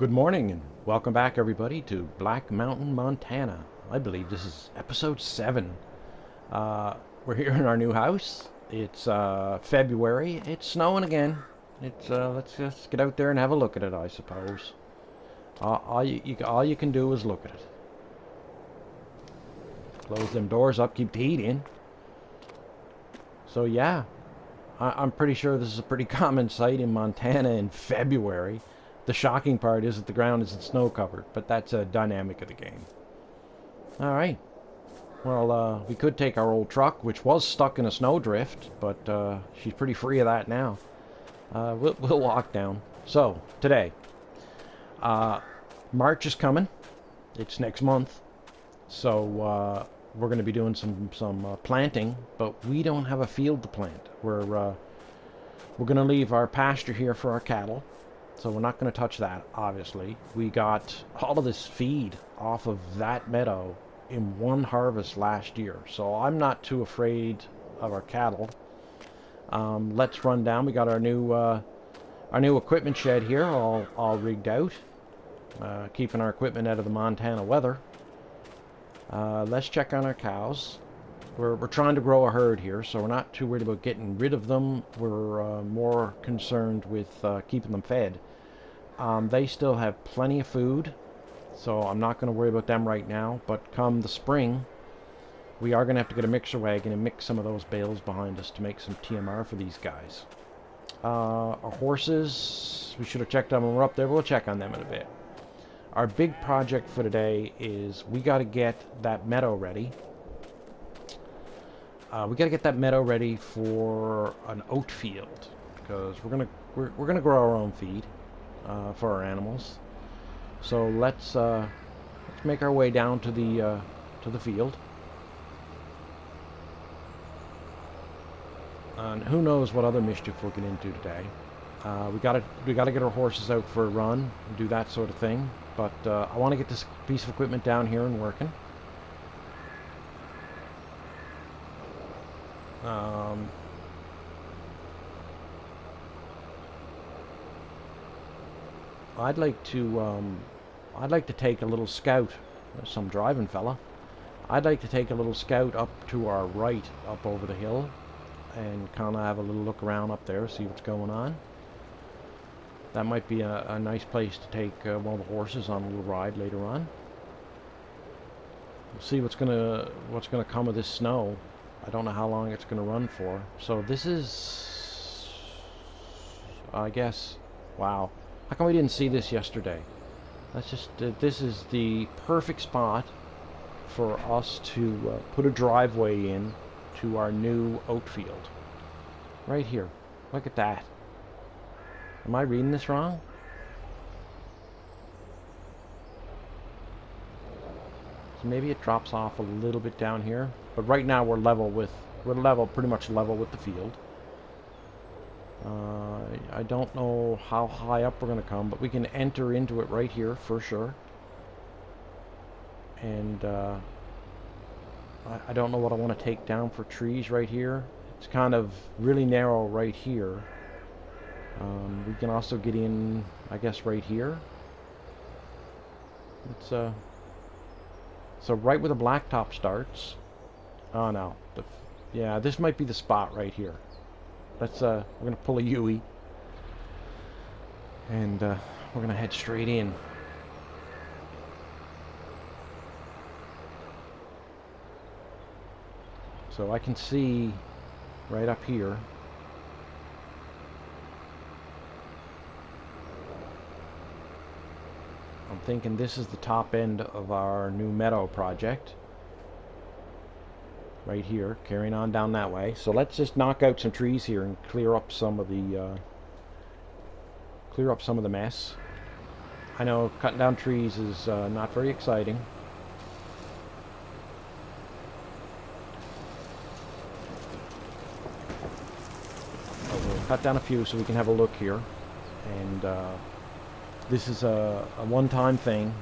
Good morning and welcome back everybody to Black Mountain, Montana. I believe this is episode 7. We're here in our new house. It's February. It's snowing again. Let's just get out there and have a look at it, I suppose. All you can do is look at it. Close them doors up, keep the heat in. So yeah, I'm pretty sure this is a pretty common sight in Montana in February. The shocking part is that the ground isn't snow covered, but that's a dynamic of the game. Alright. Well, we could take our old truck, which was stuck in a snowdrift, but she's pretty free of that now. We'll walk down. So, today. March is coming. It's next month. So, we're going to be doing some planting, but we don't have a field to plant. We're going to leave our pasture here for our cattle. So we're not going to touch that, obviously. We got all of this feed off of that meadow in one harvest last year. So I'm not too afraid of our cattle. Let's run down. We got our new equipment shed here, all rigged out. Keeping our equipment out of the Montana weather. Let's check on our cows. We're trying to grow a herd here, so we're not too worried about getting rid of them. We're more concerned with keeping them fed. They still have plenty of food, so I'm not going to worry about them right now. But come the spring, we are going to have to get a mixer wagon and mix some of those bales behind us to make some TMR for these guys. Our horses, we should have checked on when we're up there, but we'll check on them in a bit. Our big project for today is we got to get that meadow ready. We got to get that meadow ready for an oat field because we're gonna grow our own feed for our animals. So let's make our way down to the field. And who knows what other mischief we'll get into today. We gotta get our horses out for a run and do that sort of thing. But I want to get this piece of equipment down here and working. I'd like to take a little scout. There's some driving fella. I'd like to take a little scout up to our right, up over the hill, and kind of have a little look around up there, see what's going on. That might be a nice place to take one of the horses on a little ride later on. We'll see what's gonna come of this snow. I don't know how long it's going to run for. So this is, I guess, wow. How come we didn't see this yesterday? That's just, this is the perfect spot for us to put a driveway in to our new oat field. Right here. Look at that. Am I reading this wrong? So maybe it drops off a little bit down here. But right now we're pretty much level with the field. I don't know how high up we're going to come, but we can enter into it right here for sure. And I don't know what I want to take down for trees right here. It's kind of really narrow right here. We can also get in, I guess, right here. It's so right where the blacktop starts. Oh no, yeah, this might be the spot right here. Let's we're gonna pull a Yui, and we're gonna head straight in. So I can see right up here. I'm thinking this is the top end of our new meadow project. Right here, carrying on down that way. So let's just knock out some trees here and clear up some of the mess. I know cutting down trees is not very exciting. But we'll cut down a few so we can have a look here. And this is a one-time thing.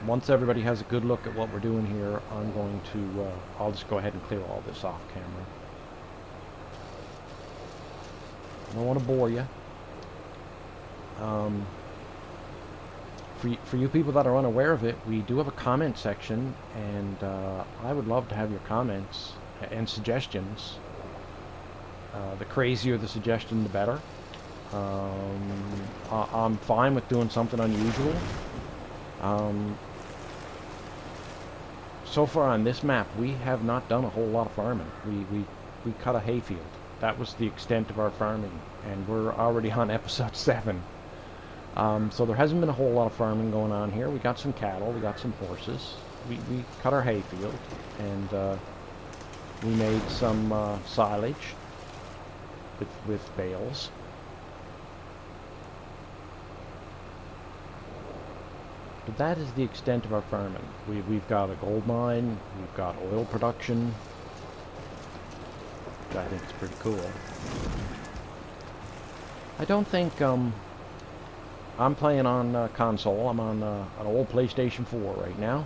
Once everybody has a good look at what we're doing here, I'm going to, I'll just go ahead and clear all this off camera. I don't want to bore you. For you people that are unaware of it, we do have a comment section, and I would love to have your comments and suggestions. The crazier the suggestion, the better. I'm fine with doing something unusual. So far on this map, we have not done a whole lot of farming. We cut a hayfield. That was the extent of our farming, and we're already on episode 7. So there hasn't been a whole lot of farming going on here. We got some cattle, we got some horses. We cut our hayfield, and we made some silage with bales. But that is the extent of our farming. We've got a gold mine, we've got oil production, which I think is pretty cool. I don't think, I'm playing on console. I'm on an old PlayStation 4 right now.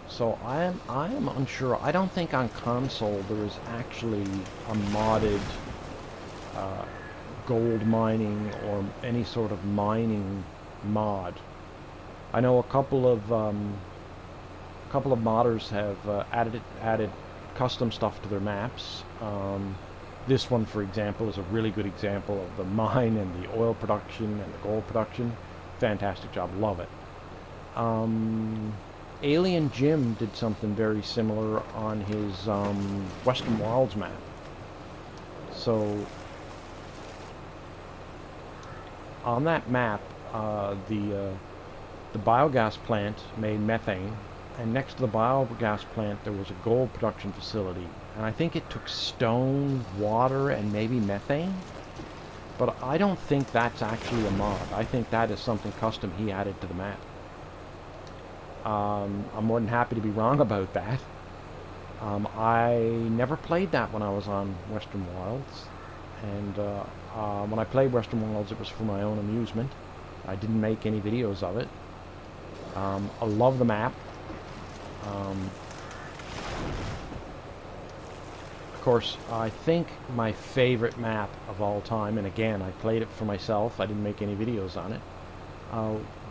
So I am unsure. I don't think on console there is actually a modded gold mining or any sort of mining mod. I know a couple of modders have added custom stuff to their maps. This one, for example, is a really good example of the mine and the oil production and the gold production. Fantastic job, love it. Alien Jim did something very similar on his Western Wilds map. So on that map, the biogas plant made methane, and next to the biogas plant there was a gold production facility, and I think it took stone, water, and maybe methane. But I don't think that's actually a mod. I think that is something custom he added to the map. I'm more than happy to be wrong about that. I never played that when I was on Western Wilds, and when I played Western Wilds it was for my own amusement. I didn't make any videos of it. I love the map. Of course, I think my favorite map of all time, and again, I played it for myself, I didn't make any videos on it,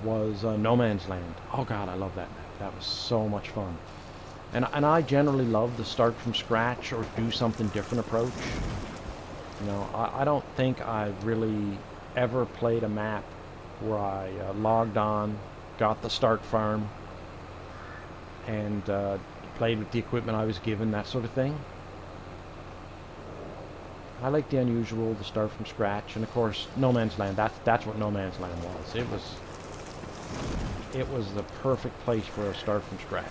was No Man's Land. Oh god, I love that map. That was so much fun. And I generally love the start from scratch or do something different approach. You know, I don't think I've really ever played a map where I logged on, got the start farm, and played with the equipment I was given, that sort of thing. I like the unusual, the start from scratch, and of course, No Man's Land. That's what No Man's Land was. It was the perfect place for a start from scratch.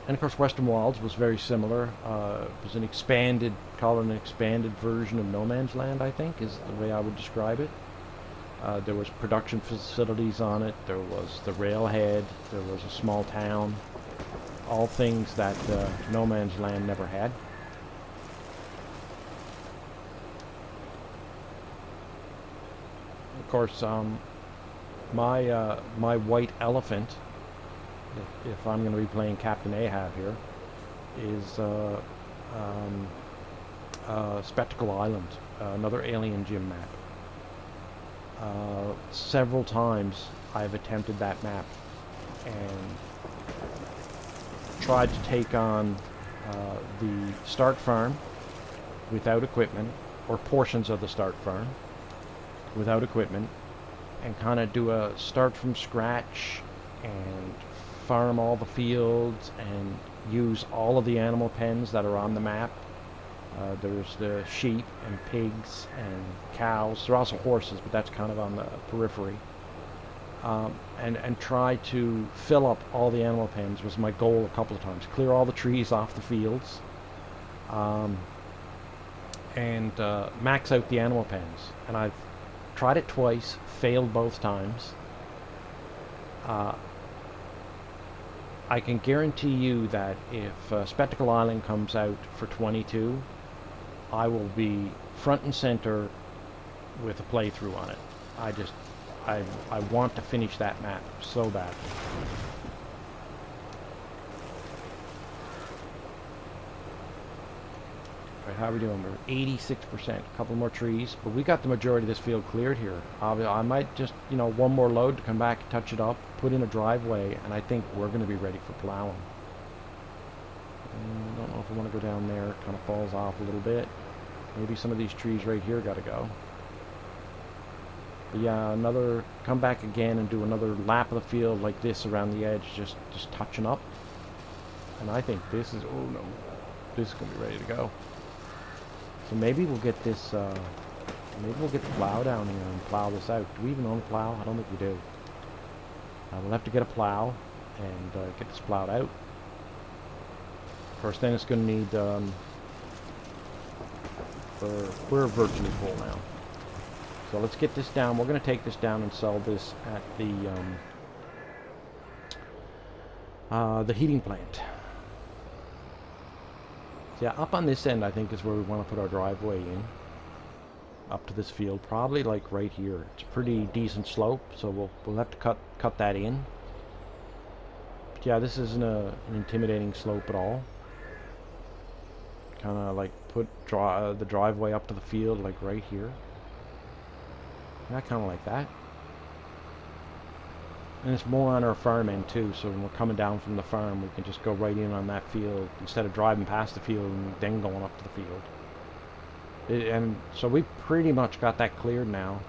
And of course, Western Wilds was very similar. It was an expanded, call it an expanded version of No Man's Land, I think, is the way I would describe it. There was production facilities on it, there was the railhead, there was a small town, all things that No Man's Land never had. Of course, my white elephant, if I'm going to be playing Captain Ahab here, is Spectacle Island, another Alien Jim map. Several times I've attempted that map and tried to take on the start farm without equipment, or portions of the start farm without equipment, and kind of do a start from scratch and farm all the fields and use all of the animal pens that are on the map. There's the sheep and pigs and cows. There are also horses, but that's kind of on the periphery. And try to fill up all the animal pens was my goal a couple of times. Clear all the trees off the fields, and max out the animal pens. And I've tried it twice, failed both times. I can guarantee you that if Spectacle Island comes out for 22, I will be front and center with a playthrough on it. I want to finish that map so bad. Right, how are we doing? We're 86%. A couple more trees, but we got the majority of this field cleared here. I might just, you know, one more load to come back, touch it up, put in a driveway, and I think we're going to be ready for plowing. I don't know if I want to go down there. It kind of falls off a little bit. Maybe some of these trees right here got to go. But yeah, come back again and do another lap of the field like this around the edge, just touching up. And I think this is, oh no, this is going to be ready to go. So maybe we'll get this, maybe we'll get the plow down here and plow this out. Do we even own a plow? I don't think we do. We'll have to get a plow and get this plowed out. Of course, then it's going to need, we're virtually full now. So let's get this down. We're going to take this down and sell this at the heating plant. So yeah, up on this end, I think, is where we want to put our driveway in. Up to this field, probably like right here. It's a pretty decent slope, so we'll have to cut that in. But yeah, this isn't an intimidating slope at all. Kind of like put the driveway up to the field, like right here. Yeah, kind of like that. And it's more on our farm end too, so when we're coming down from the farm, we can just go right in on that field instead of driving past the field and then going up to the field. And so we pretty much got that cleared now,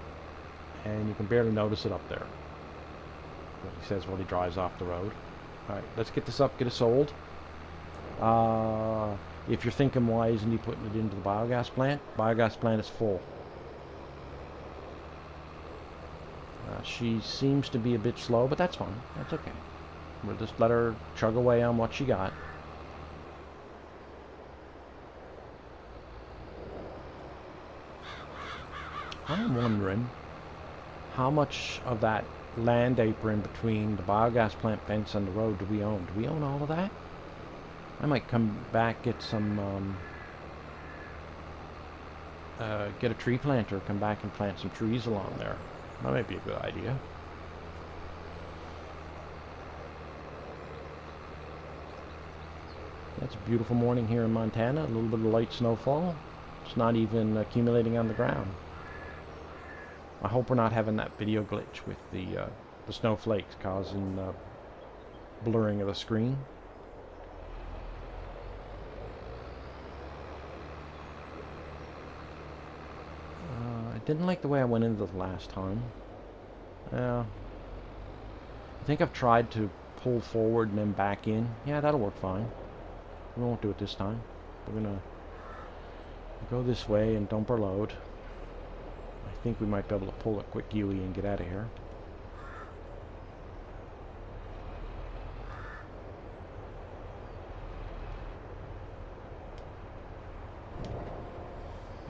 and you can barely notice it up there. What he says while he drives off the road. Alright, let's get this up, get it sold. If you're thinking why isn't he putting it into the biogas plant is full. She seems to be a bit slow, but that's fine. That's okay. We'll just let her chug away on what she got. I'm wondering how much of that land apron between the biogas plant fence and the road do we own? Do we own all of that? I might come back, get some, get a tree planter, come back and plant some trees along there. That might be a good idea. It's a beautiful morning here in Montana. A little bit of light snowfall. It's not even accumulating on the ground. I hope we're not having that video glitch with the snowflakes causing blurring of the screen. I didn't like the way I went into the last time. I think I've tried to pull forward and then back in. Yeah, that'll work fine. We won't do it this time. We're gonna go this way and dump our load. I think we might be able to pull a quick UE and get out of here.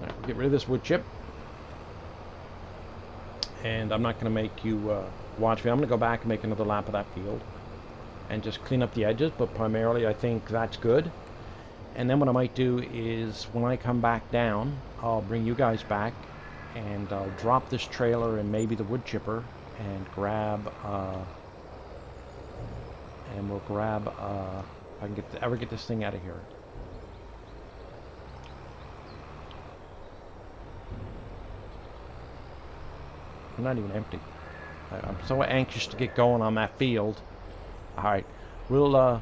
Alright, we'll get rid of this wood chip. And I'm not going to make you watch me. I'm going to go back and make another lap of that field and just clean up the edges, but primarily I think that's good. And then what I might do is when I come back down, I'll bring you guys back and I'll drop this trailer and maybe the wood chipper and grab and we'll grab if I can ever get this thing out of here. I'm not even empty. I'm so anxious to get going on that field. Alright, we'll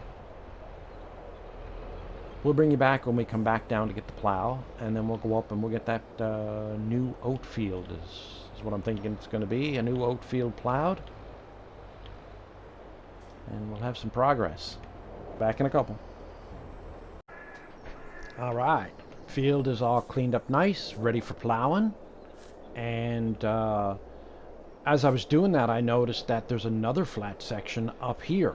bring you back when we come back down to get the plow, and then we'll go up and we'll get that new oat field is what I'm thinking it's going to be. A new oat field plowed. And we'll have some progress. Back in a couple. Alright, field is all cleaned up nice, ready for plowing. And as I was doing that, I noticed that there's another flat section up here,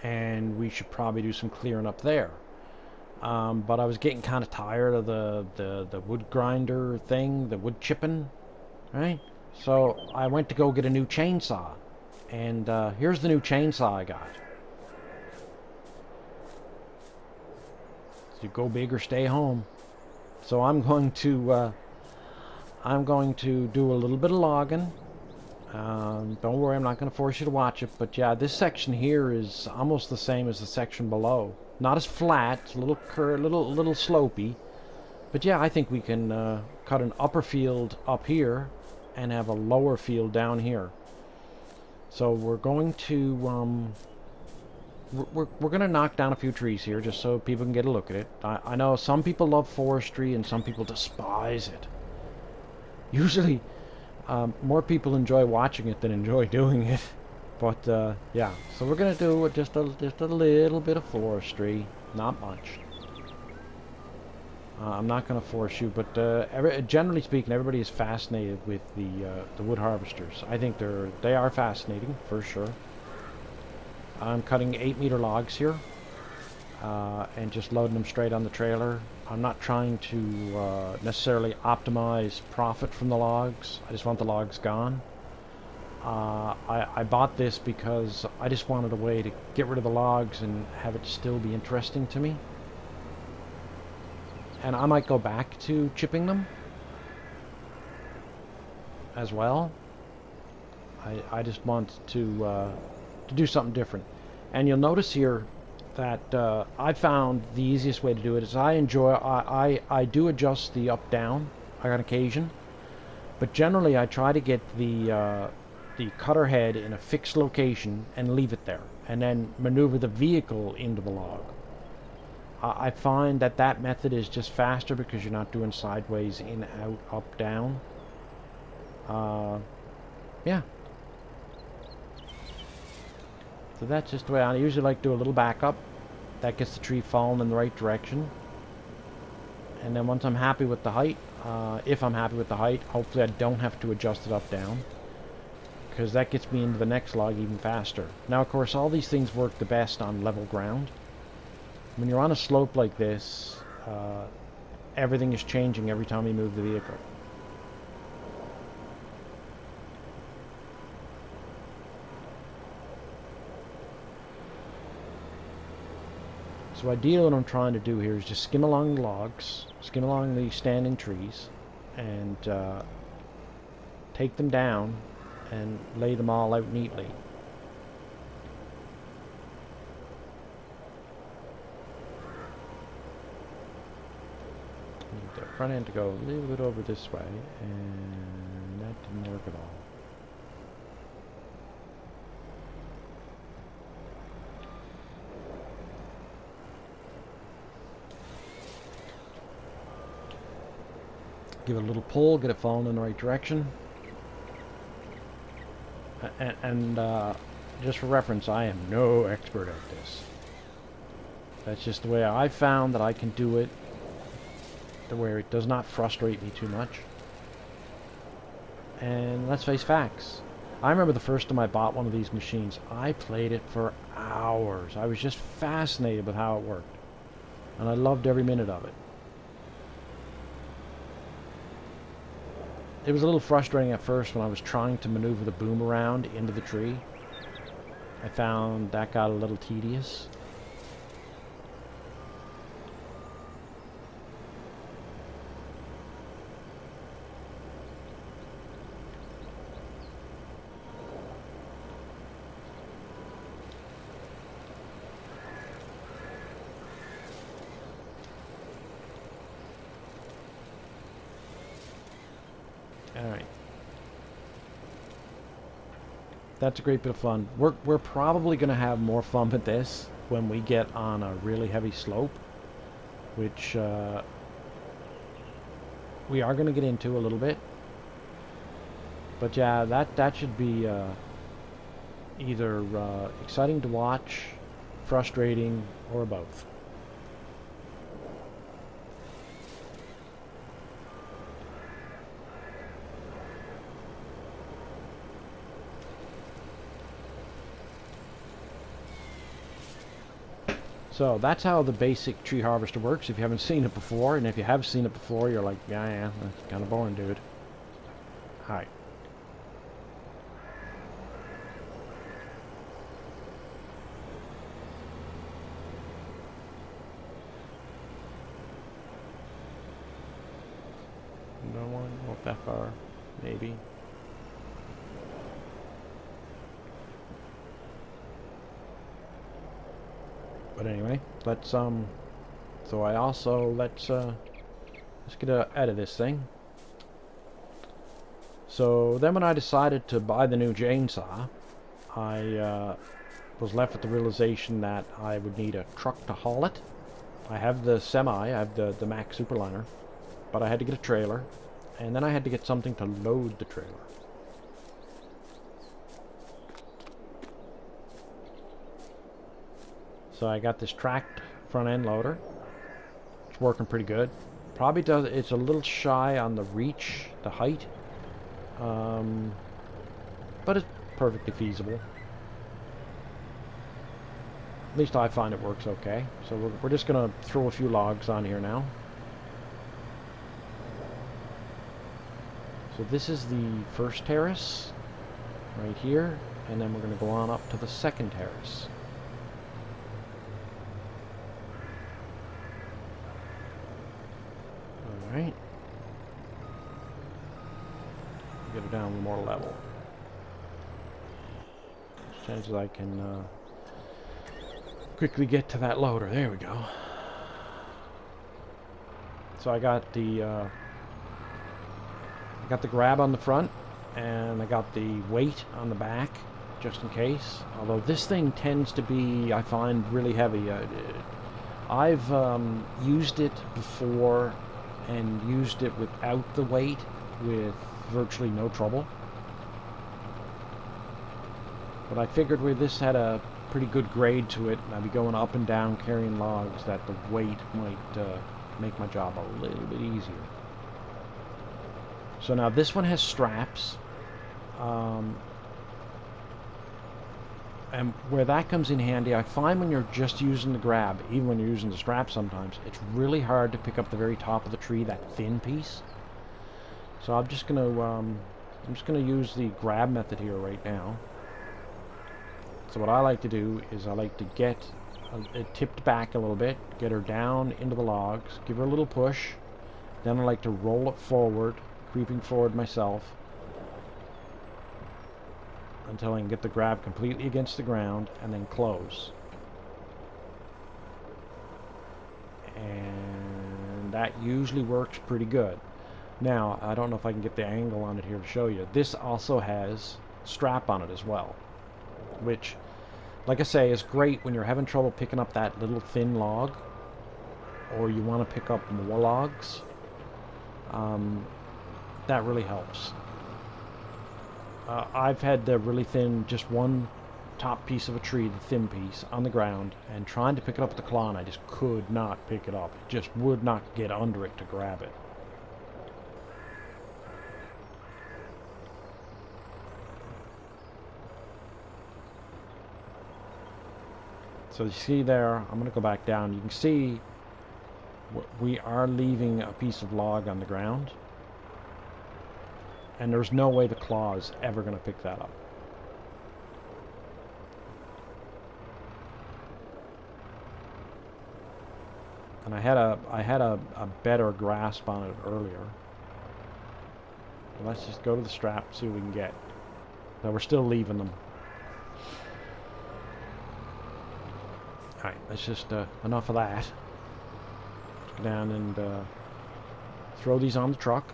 and we should probably do some clearing up there. But I was getting kind of tired of the wood grinder thing, the wood chipping, right? So I went to go get a new chainsaw, and here's the new chainsaw I got. So go big or stay home. So I'm going to do a little bit of logging. Don't worry, I'm not going to force you to watch it, but yeah, this section here is almost the same as the section below. Not as flat, it's a little slopey, But yeah, I think we can cut an upper field up here and have a lower field down here. So we're going to we're going to knock down a few trees here just so people can get a look at it. I know some people love forestry and some people despise it. Usually, more people enjoy watching it than enjoy doing it. But yeah, so we're going to do just a little bit of forestry, not much. I'm not going to force you, but generally speaking, everybody is fascinated with the wood harvesters. I think they are fascinating for sure. I'm cutting 8-meter logs here and just loading them straight on the trailer. I'm not trying to necessarily optimize profit from the logs. I just want the logs gone. I bought this because I just wanted a way to get rid of the logs and have it still be interesting to me. And I might go back to chipping them as well. I just want to do something different. And you'll notice here that I found the easiest way to do it is I do adjust the up down on occasion, but generally I try to get the cutter head in a fixed location and leave it there, and then maneuver the vehicle into the log. I find that method is just faster because you're not doing sideways, in, out, up, down. Yeah. So that's just the way I usually like to do a little backup. That gets the tree falling in the right direction. And then once I'm happy with the height, if I'm happy with the height, hopefully I don't have to adjust it up, down. Because that gets me into the next log even faster. Now, of course, all these things work the best on level ground. When you're on a slope like this, everything is changing every time you move the vehicle. So ideally what I'm trying to do here is just skim along the logs, skim along the standing trees, and take them down and lay them all out neatly. The front end to go a little bit over this way, and that didn't work at all. Give it a little pull, get it falling in the right direction. And just for reference, I am no expert at this. That's just the way I found that I can do it, where it does not frustrate me too much. And let's face facts. I remember the first time I bought one of these machines, I played it for hours. I was just fascinated with how it worked. And I loved every minute of it. It was a little frustrating at first when I was trying to maneuver the boom around into the tree. I found that got a little tedious. Alright. That's a great bit of fun. We're probably going to have more fun with this when we get on a really heavy slope, which we are going to get into a little bit. But yeah, that should be either exciting to watch, frustrating, or both. So that's how the basic tree harvester works if you haven't seen it before, and if you have seen it before, you're like, yeah, that's kind of boring, dude. Alright. No one, not that far, maybe. But anyway, let's so I also let's Let's get out of this thing. So then when I decided to buy the new chainsaw, I was left with the realization that I would need a truck to haul it. I have the semi, I have the Mack Superliner, but I had to get a trailer, and then I had to get something to load the trailer. So I got this tracked front end loader. It's working pretty good. Probably does, it's a little shy on the reach, the height, but it's perfectly feasible. At least I find it works okay. So we're just gonna throw a few logs on here now. So this is the first terrace right here, and then we're gonna go on up to the second terrace. Alright. Get it down one more level. Chances I can quickly get to that loader. There we go. So I got the grab on the front, and I got the weight on the back, just in case. Although this thing tends to be, I find, really heavy. I've used it before and used it without the weight with virtually no trouble. But I figured where this had a pretty good grade to it, and I'd be going up and down carrying logs, that the weight might make my job a little bit easier. So now this one has straps, and where that comes in handy, I find when you're just using the grab, even when you're using the strap sometimes, it's really hard to pick up the very top of the tree, that thin piece. So I'm just gonna use the grab method here right now. So what I like to do is I like to get it tipped back a little bit, get her down into the logs, give her a little push, then I like to roll it forward, creeping forward myself, until I can get the grab completely against the ground, and then close. And that usually works pretty good. Now, I don't know if I can get the angle on it here to show you. This also has strap on it as well, which, like I say, is great when you're having trouble picking up that little thin log, or you want to pick up more logs. That really helps. I've had the really thin, just one top piece of a tree, the thin piece, on the ground, and trying to pick it up with the claw, and I just could not pick it up. It just would not get under it to grab it. So you see there, I'm going to go back down. You can see we are leaving a piece of log on the ground, and there's no way the claw is ever going to pick that up. And I had a better grasp on it earlier. Let's just go to the strap, see what we can get. But we're still leaving them. Alright, that's just enough of that. Let's go down and throw these on the truck.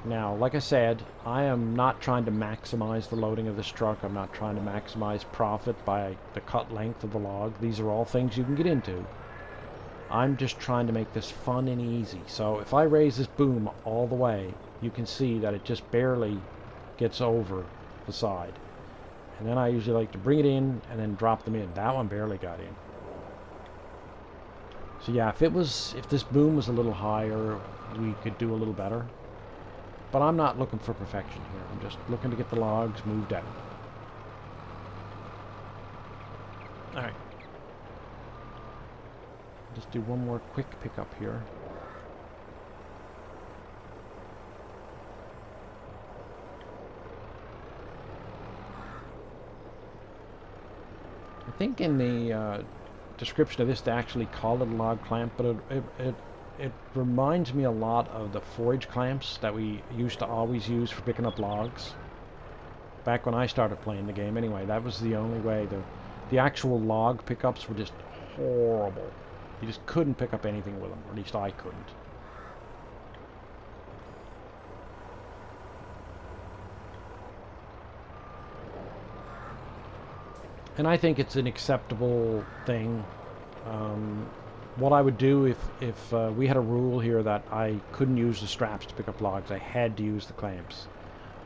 Now, like I said, I am not trying to maximize the loading of this truck. I'm not trying to maximize profit by the cut length of the log. These are all things you can get into. I'm just trying to make this fun and easy. So if I raise this boom all the way, you can see that it just barely gets over the side. And then I usually like to bring it in and then drop them in. That one barely got in. So yeah, if this boom was a little higher, we could do a little better. But I'm not looking for perfection here. I'm just looking to get the logs moved out. Alright. Just do one more quick pickup here. I think in the description of this they actually call it a log clamp, but it reminds me a lot of the forage clamps that we used to always use for picking up logs. Back when I started playing the game anyway, that was the only way. The actual log pickups were just horrible. You just couldn't pick up anything with them, or at least I couldn't. And I think it's an acceptable thing. What I would do if we had a rule here that I couldn't use the straps to pick up logs, I had to use the clamps.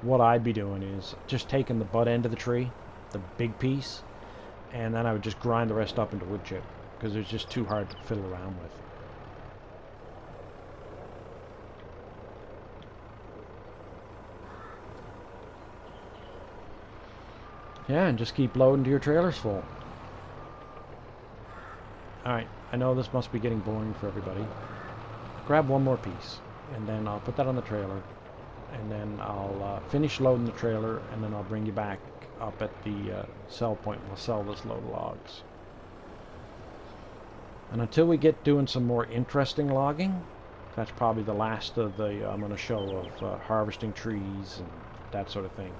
What I'd be doing is just taking the butt end of the tree, the big piece, and then I would just grind the rest up into wood chip, because it's just too hard to fiddle around with. Yeah, and just keep loading till your trailer's full. Alright, I know this must be getting boring for everybody. Grab one more piece, and then I'll put that on the trailer, and then I'll finish loading the trailer, and then I'll bring you back up at the sell point. We'll sell this load of logs. And until we get doing some more interesting logging, that's probably the last of the I'm going to show of harvesting trees and that sort of thing.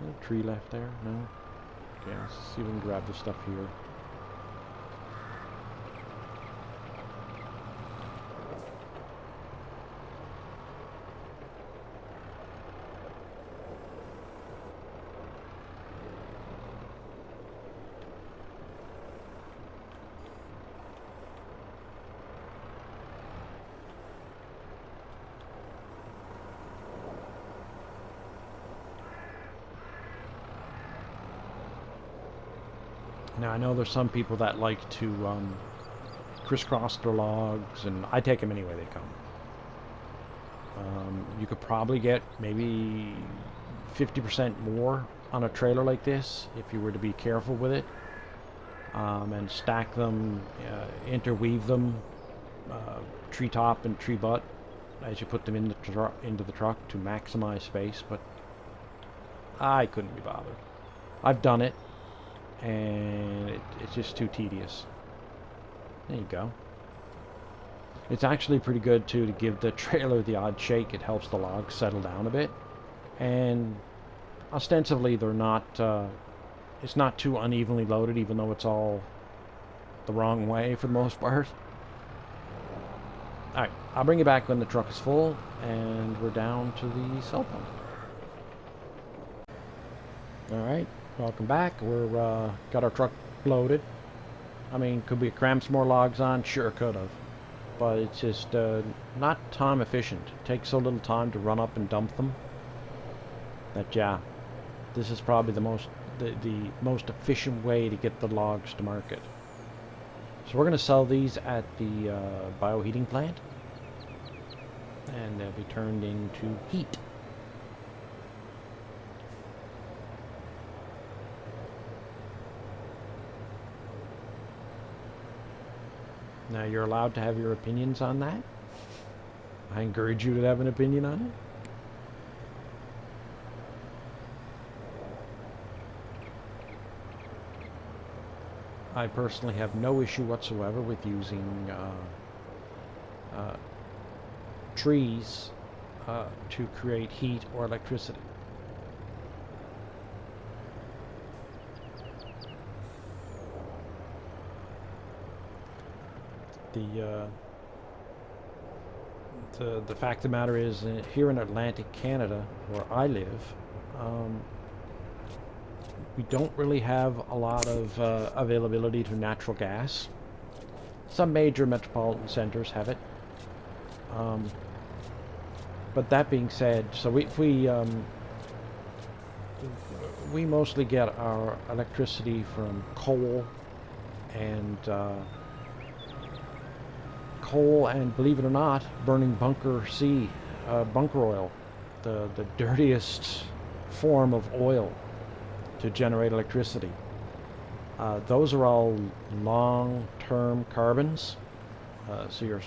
No tree left there? No? Okay, let's see if we can grab this stuff here. Now I know there's some people that like to crisscross their logs, and I take them any way they come. You could probably get maybe 50% more on a trailer like this if you were to be careful with it, and stack them, interweave them, tree top and tree butt as you put them in into the truck to maximize space, but I couldn't be bothered. I've done it, and it's just too tedious. There you go. It's actually pretty good too to give the trailer the odd shake. It helps the logs settle down a bit, and ostensibly they're not it's not too unevenly loaded, even though it's all the wrong way for the most part. Alright, I'll bring you back when the truck is full and we're down to the sell point. Alright, welcome back. We're got our truck loaded. I mean, could we cram some more logs on? Sure, could have. But it's just not time efficient. It takes so little time to run up and dump them that, yeah, this is probably the most efficient way to get the logs to market. So we're going to sell these at the bioheating plant, and they'll be turned into heat. Now, you're allowed to have your opinions on that. I encourage you to have an opinion on it. I personally have no issue whatsoever with using trees to create heat or electricity. The fact of the matter is, here in Atlantic Canada, where I live, we don't really have a lot of availability to natural gas. Some major metropolitan centers have it. But that being said, so we mostly get our electricity from coal and believe it or not, burning bunker oil, the dirtiest form of oil to generate electricity. Those are all long-term carbons. So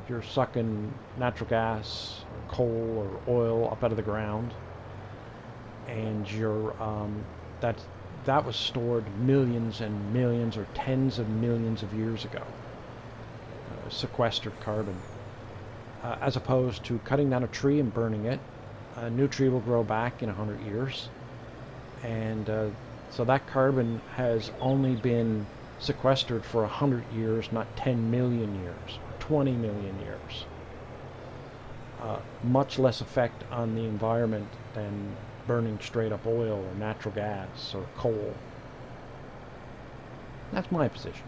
you're sucking natural gas or coal or oil up out of the ground, and that was stored millions and millions or tens of millions of years ago. Sequestered carbon, as opposed to cutting down a tree and burning it. A new tree will grow back in 100 years, and so that carbon has only been sequestered for 100 years, not 10 million years or 20 million years. much less effect on the environment than burning straight up oil or natural gas or coal. That's my position.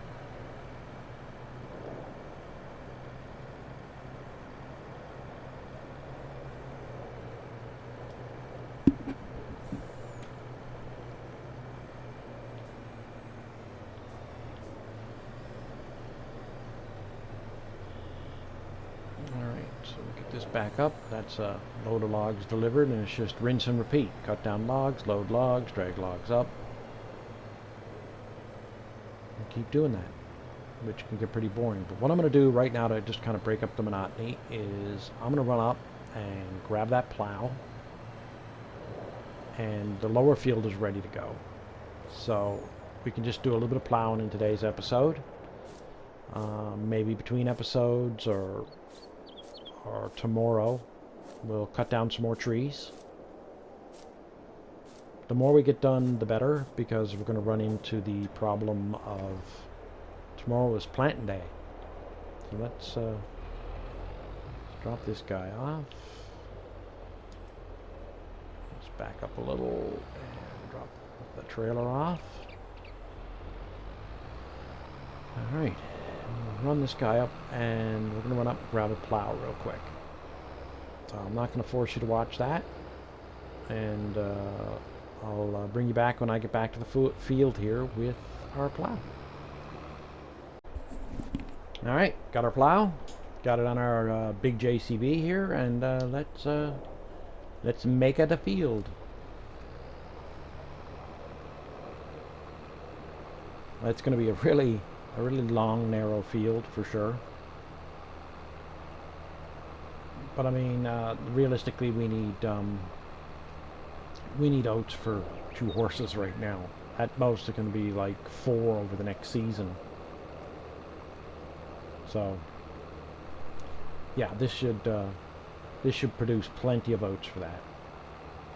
So we get this back up. That's a load of logs delivered, and it's just rinse and repeat. Cut down logs, load logs, drag logs up. And keep doing that, which can get pretty boring. But what I'm going to do right now to just kind of break up the monotony is I'm going to run up and grab that plow, and the lower field is ready to go. So we can just do a little bit of plowing in today's episode. Maybe between episodes or tomorrow we'll cut down some more trees. The more we get done, the better, because we're going to run into the problem of tomorrow is planting day. So let's drop this guy off. Let's back up a little and drop the trailer off. Alright, we'll run this guy up, and we're going to run up and grab a plow real quick. So I'm not going to force you to watch that, and I'll bring you back when I get back to the field here with our plow. Alright, got our plow, got it on our big JCB here, and let's make it a field. It's going to be a really long, narrow field for sure. But I mean, realistically, we need oats for 2 horses right now. At most, it can be like 4 over the next season. So, yeah, this should produce plenty of oats for that.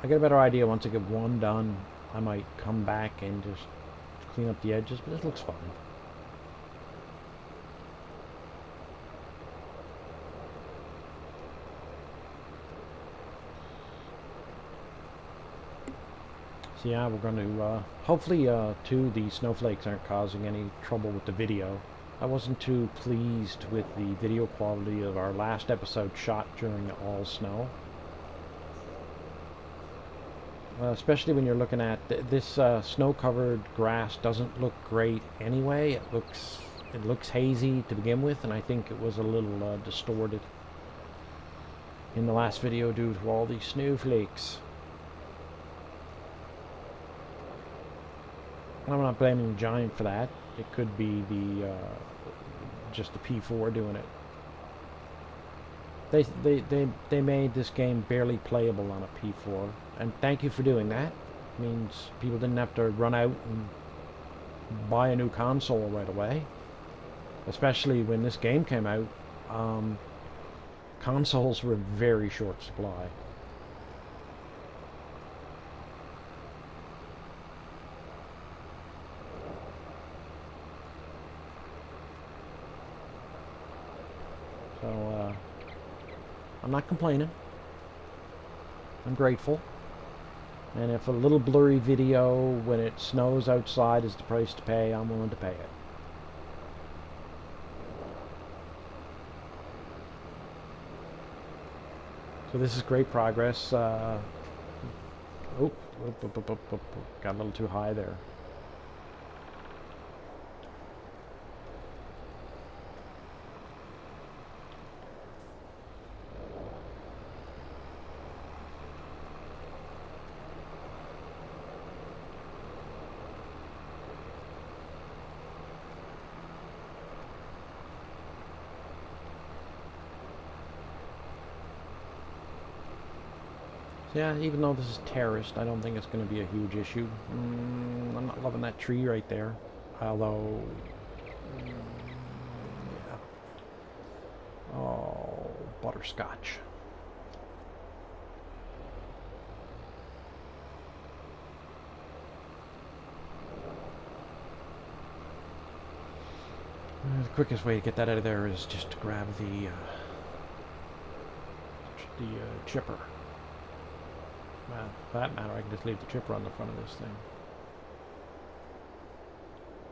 I get a better idea once I get one done. I might come back and just clean up the edges, but this looks fine. So yeah, we're going to, hopefully, too, the snowflakes aren't causing any trouble with the video. I wasn't too pleased with the video quality of our last episode shot during all snow. Especially when you're looking at this snow-covered grass doesn't look great anyway. It looks hazy to begin with, and I think it was a little distorted in the last video due to all these snowflakes. I'm not blaming Giant for that. It could be the just the P4 doing it. They made this game barely playable on a P4, and thank you for doing that. It means people didn't have to run out and buy a new console right away. Especially when this game came out, consoles were in very short supply. So, I'm not complaining. I'm grateful. And if a little blurry video when it snows outside is the price to pay, I'm willing to pay it. So this is great progress. Got a little too high there. Yeah, even though this is terraced, I don't think it's going to be a huge issue. I'm not loving that tree right there. Although, yeah. Oh, butterscotch. The quickest way to get that out of there is just to grab the the chipper. Well, for that matter, I can just leave the chipper on the front of this thing.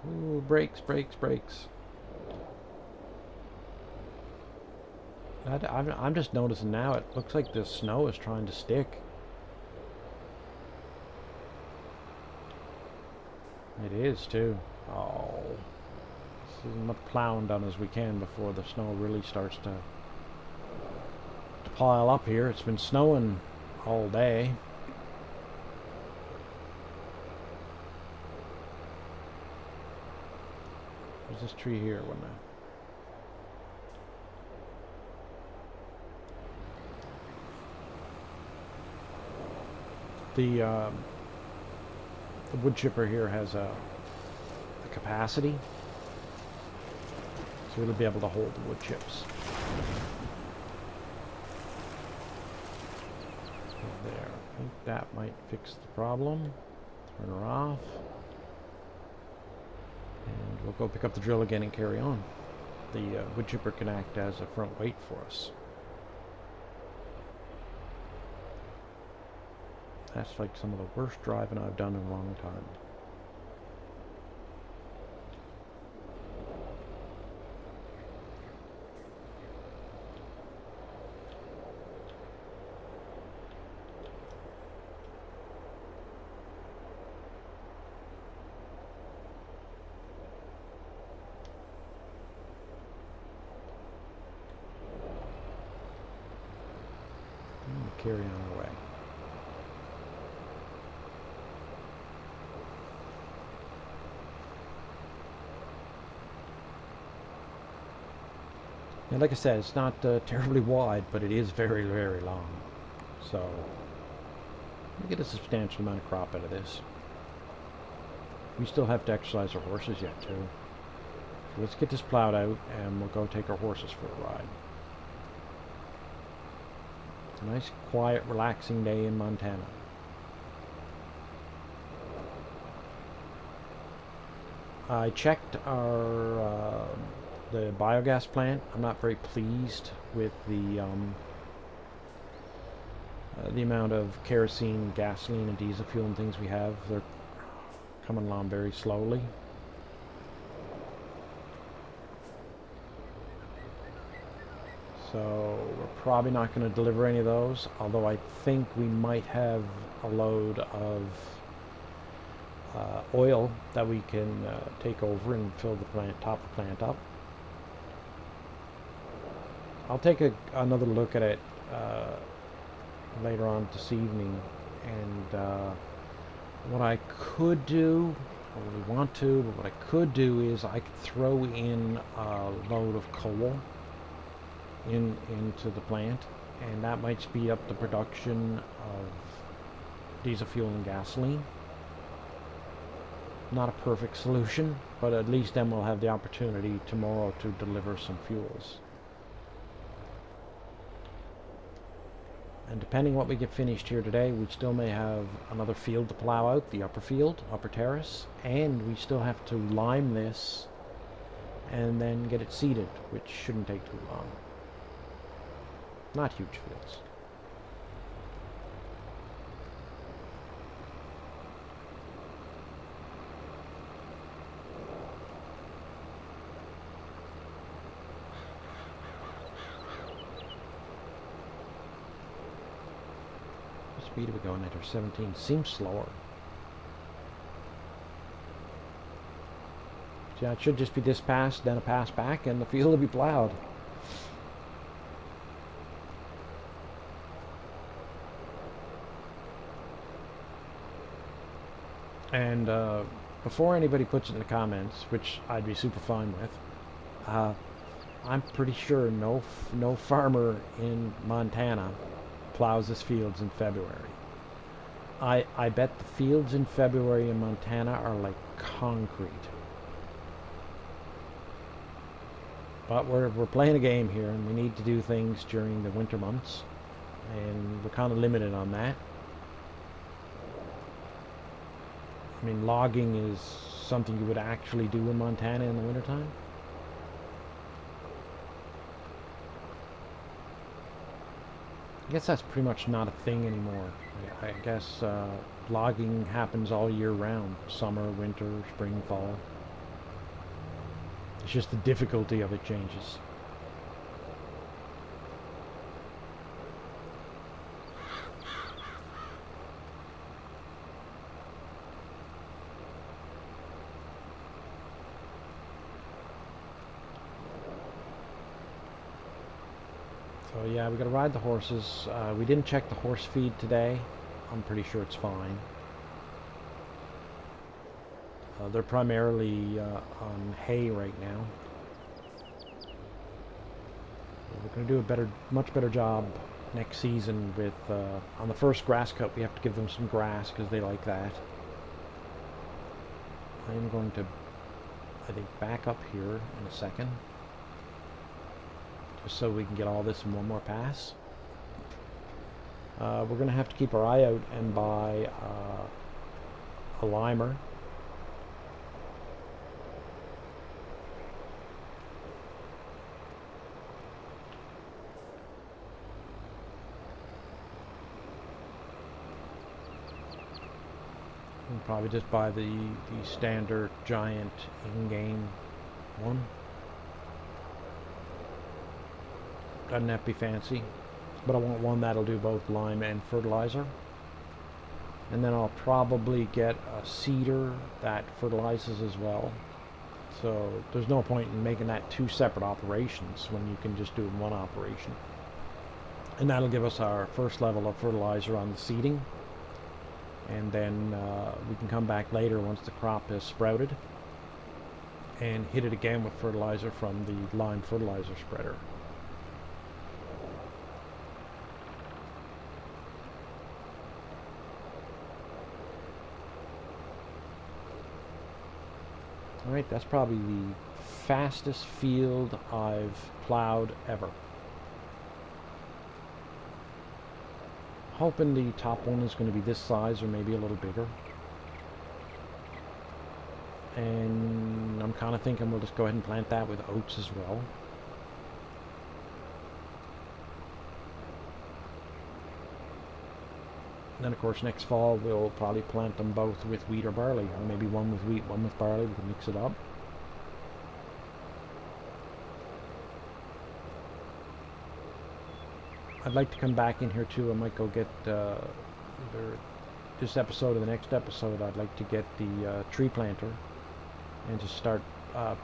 Ooh, brakes, brakes, brakes. I'm just noticing now, it looks like the snow is trying to stick. It is, too. Oh. This is as much plowing done as we can before the snow really starts to pile up here. It's been snowing all day. There's this tree here, wasn't there? The wood chipper here has a capacity, so it'll be able to hold the wood chips. There, I think that might fix the problem. Turn her off, and we'll go pick up the drill again and carry on. The wood chipper can act as a front weight for us. That's like some of the worst driving I've done in a long time. Carry on our way. And like I said, it's not terribly wide, but it is very, very long. So, we get a substantial amount of crop out of this. We still have to exercise our horses yet, too. So let's get this plowed out, and we'll go take our horses for a ride. It's a nice, quiet, relaxing day in Montana. I checked our the biogas plant. I'm not very pleased with the amount of kerosene, gasoline, and diesel fuel and things we have. They're coming along very slowly. So we're probably not going to deliver any of those, although I think we might have a load of oil that we can take over and fill the plant, top the plant up. I'll take another look at it later on this evening, and what I could do, I don't really want to, but what I could do is I could throw in a load of coal into the plant, and that might speed up the production of diesel fuel and gasoline. Not a perfect solution, but at least then we'll have the opportunity tomorrow to deliver some fuels. And depending what we get finished here today, we still may have another field to plow out, the upper field, upper terrace, and we still have to lime this and then get it seeded, which shouldn't take too long. Not huge fields. What speed are we going at? 17 seems slower. So yeah, it should just be this pass, then a pass back, and the field will be plowed. And before anybody puts it in the comments, which I'd be super fine with, I'm pretty sure no farmer in Montana plows his fields in February. I bet the fields in February in Montana are like concrete. But we're playing a game here, and we need to do things during the winter months, and we're kind of limited on that. I mean, logging is something you would actually do in Montana in the wintertime. guess that's pretty much not a thing anymore. I guess logging happens all year round. Summer, winter, spring, fall. It's just the difficulty of it changes. So yeah, we gotta ride the horses. We didn't check the horse feed today. I'm pretty sure it's fine. They're primarily on hay right now. We're gonna do a much better job next season with, on the first grass cut, we have to give them some grass because they like that. I'm going to, I think, back up here in a second. Just so we can get all this in one more pass. We're going to have to keep our eye out and buy a limer. We'll probably just buy the standard giant in-game one. Doesn't have to be fancy, but I want one that'll do both lime and fertilizer. And then I'll probably get a seeder that fertilizes as well. So there's no point in making that two separate operations when you can just do it in one operation. And that'll give us our first level of fertilizer on the seeding. And then we can come back later once the crop is sprouted and hit it again with fertilizer from the lime fertilizer spreader. Alright, that's probably the fastest field I've plowed ever. Hoping the top one is going to be this size or maybe a little bigger. And I'm kind of thinking we'll just go ahead and plant that with oats as well. And then of course next fall we'll probably plant them both with wheat or barley, or maybe one with wheat, one with barley. We can mix it up. I'd like to come back in here too. I might go get either this episode or the next episode. I'd like to get the tree planter and just start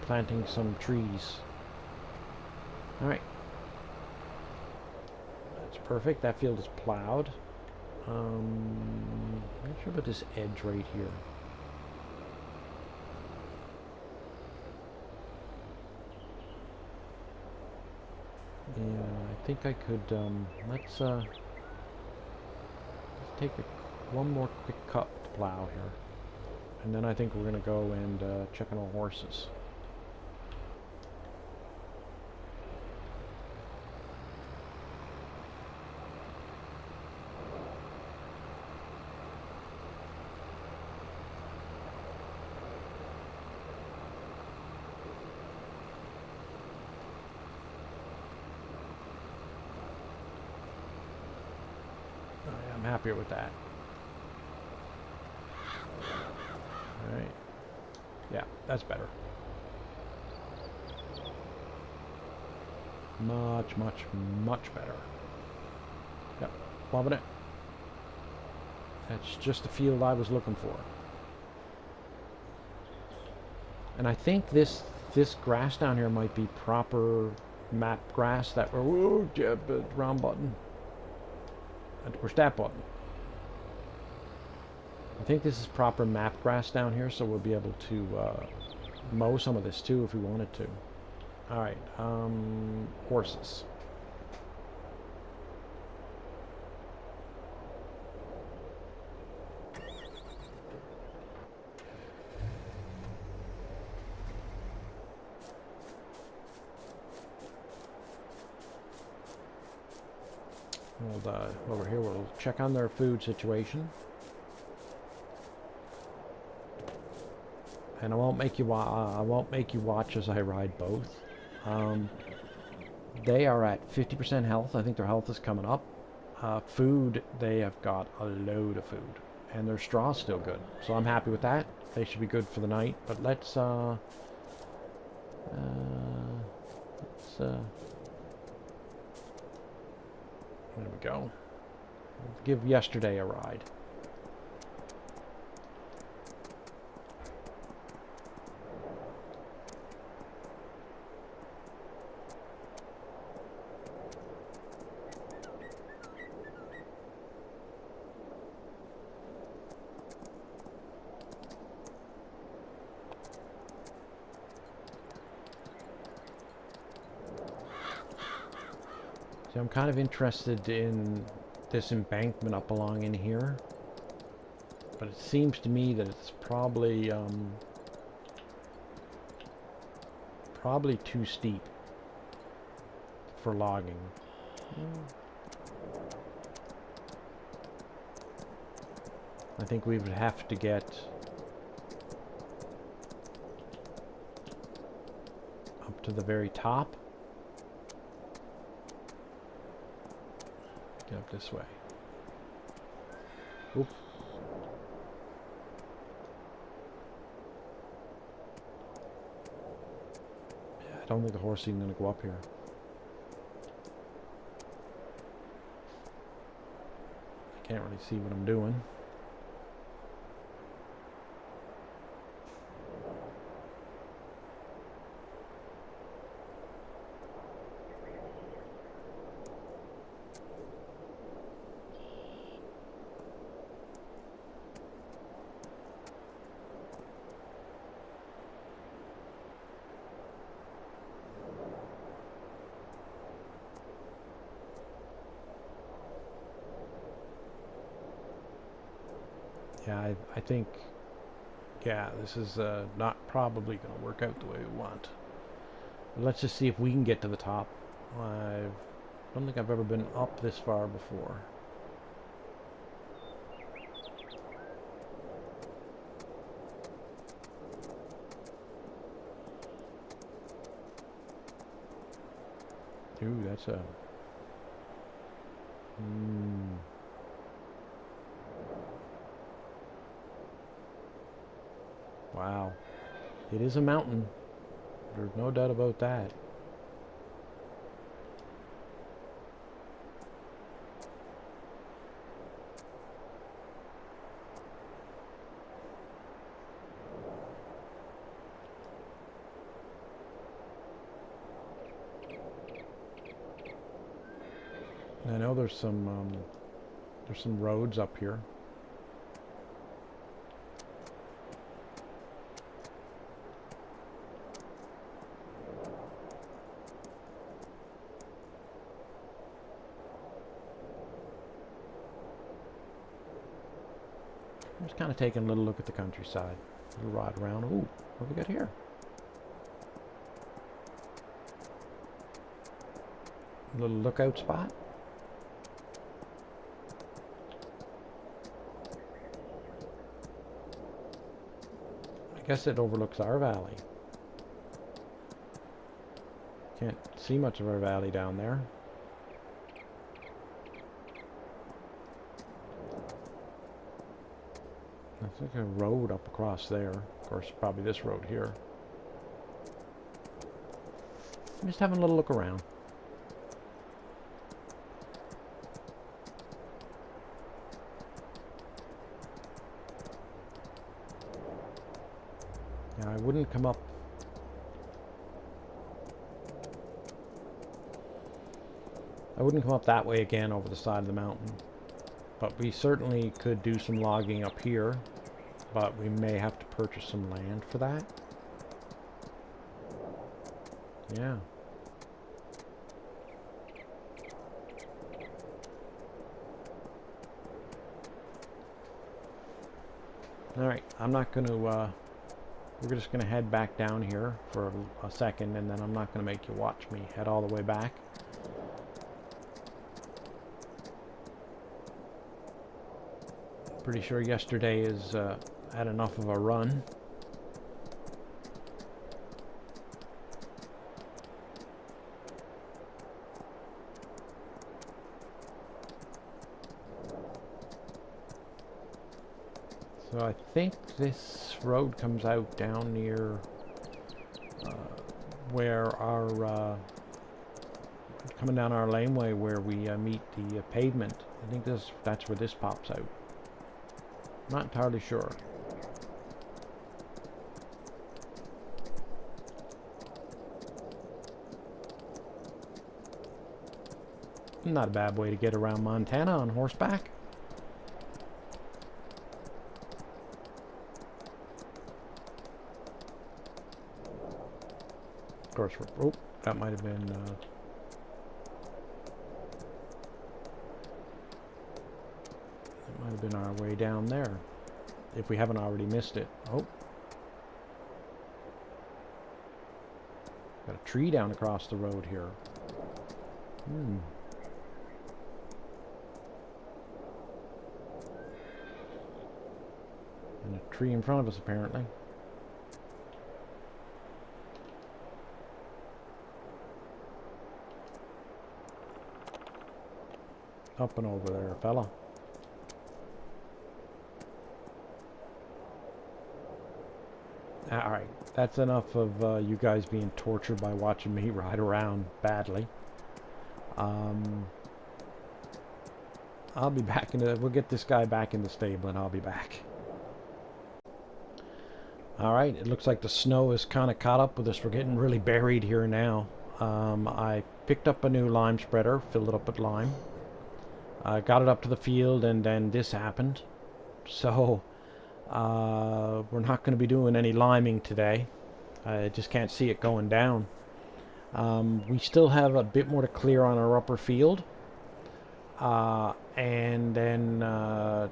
planting some trees. Alright. That's perfect. That field is plowed. Not sure about this edge right here. Yeah, I think I could, let's take one more quick cut to plow here. And then I think we're going to go and check on our horses. I'm happier with that. Alright. Yeah, that's better. Much, much, much better. Yep, loving it. That's just the field I was looking for. And I think this grass down here might be proper map grass that we're... Whoa, round button. Where's that button? I think this is proper map grass down here, so we'll be able to mow some of this too if we wanted to. Alright, horses. Over here we'll check on their food situation. And I won't make you watch as I ride both. They are at 50% health. I think their health is coming up. Food, they have got a load of food. And their straw's still good. So I'm happy with that. They should be good for the night. But let's there we go. Let's give yesterday a ride. So I'm kind of interested in this embankment up along in here, but it seems to me that it's probably too steep for logging. I think we would have to get up to the very top. Get up this way. Oop. Yeah, I don't think the horse is even going to go up here. I can't really see what I'm doing. Yeah, I think, yeah, this is not probably going to work out the way we want. But let's just see if we can get to the top. I don't think I've ever been up this far before. Ooh, that's a... Wow. It is a mountain. There's no doubt about that. I know there's some roads up here. I'm just kind of taking a little look at the countryside. A little ride around. Ooh, what do we got here? A little lookout spot. I guess it overlooks our valley. Can't see much of our valley down there. It's like a road up across there. Of course, probably this road here. I'm just having a little look around. Now, I wouldn't come up... I wouldn't come up that way again over the side of the mountain. But we certainly could do some logging up here. But we may have to purchase some land for that. Yeah. Alright, I'm not going to, we're just going to head back down here for a second, and then I'm not going to make you watch me head all the way back. Pretty sure yesterday is had enough of a run. So I think this road comes out down near where our coming down our laneway where we meet the pavement. I think that's where this pops out. Not entirely sure. Not a bad way to get around Montana on horseback. Of course, oh, that might have been that might have been our way down there, if we haven't already missed it. Oh, got a tree down across the road here. And a tree in front of us, apparently. Up and over there, fella. Alright, that's enough of you guys being tortured by watching me ride around badly. I'll be back in the... We'll get this guy back in the stable and I'll be back. Alright, it looks like the snow is kind of caught up with us. We're getting really buried here now. I picked up a new lime spreader, filled it up with lime. I got it up to the field and then this happened. So, we're not going to be doing any liming today. I just can't see it going down. We still have a bit more to clear on our upper field. And then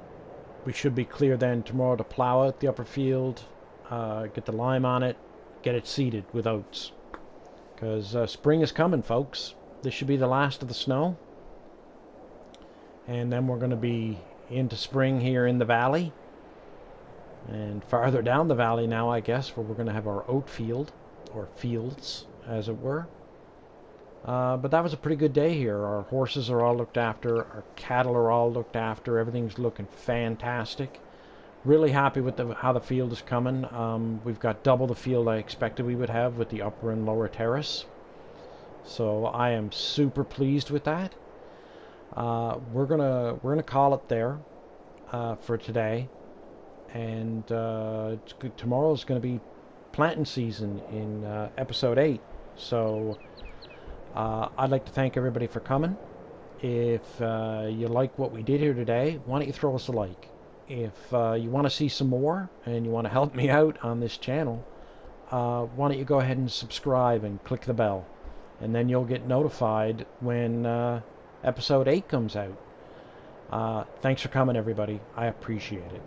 we should be clear then tomorrow to plow out the upper field, get the lime on it, get it seeded with oats. Because spring is coming, folks. This should be the last of the snow. And then we're going to be into spring here in the valley. And farther down the valley now, I guess, where we're going to have our oat field, or fields, as it were. But that was a pretty good day here. Our horses are all looked after. Our cattle are all looked after. Everything's looking fantastic. Really happy with how the field is coming. We've got double the field I expected we would have with the upper and lower terrace. So I am super pleased with that. We're gonna call it there for today. And it's good. Tomorrow's going to be planting season in episode 8. So I'd like to thank everybody for coming. If you like what we did here today, why don't you throw us a like? If you want to see some more and you want to help me out on this channel, why don't you go ahead and subscribe and click the bell, and then you'll get notified when episode 8 comes out. Thanks for coming, everybody. I appreciate it.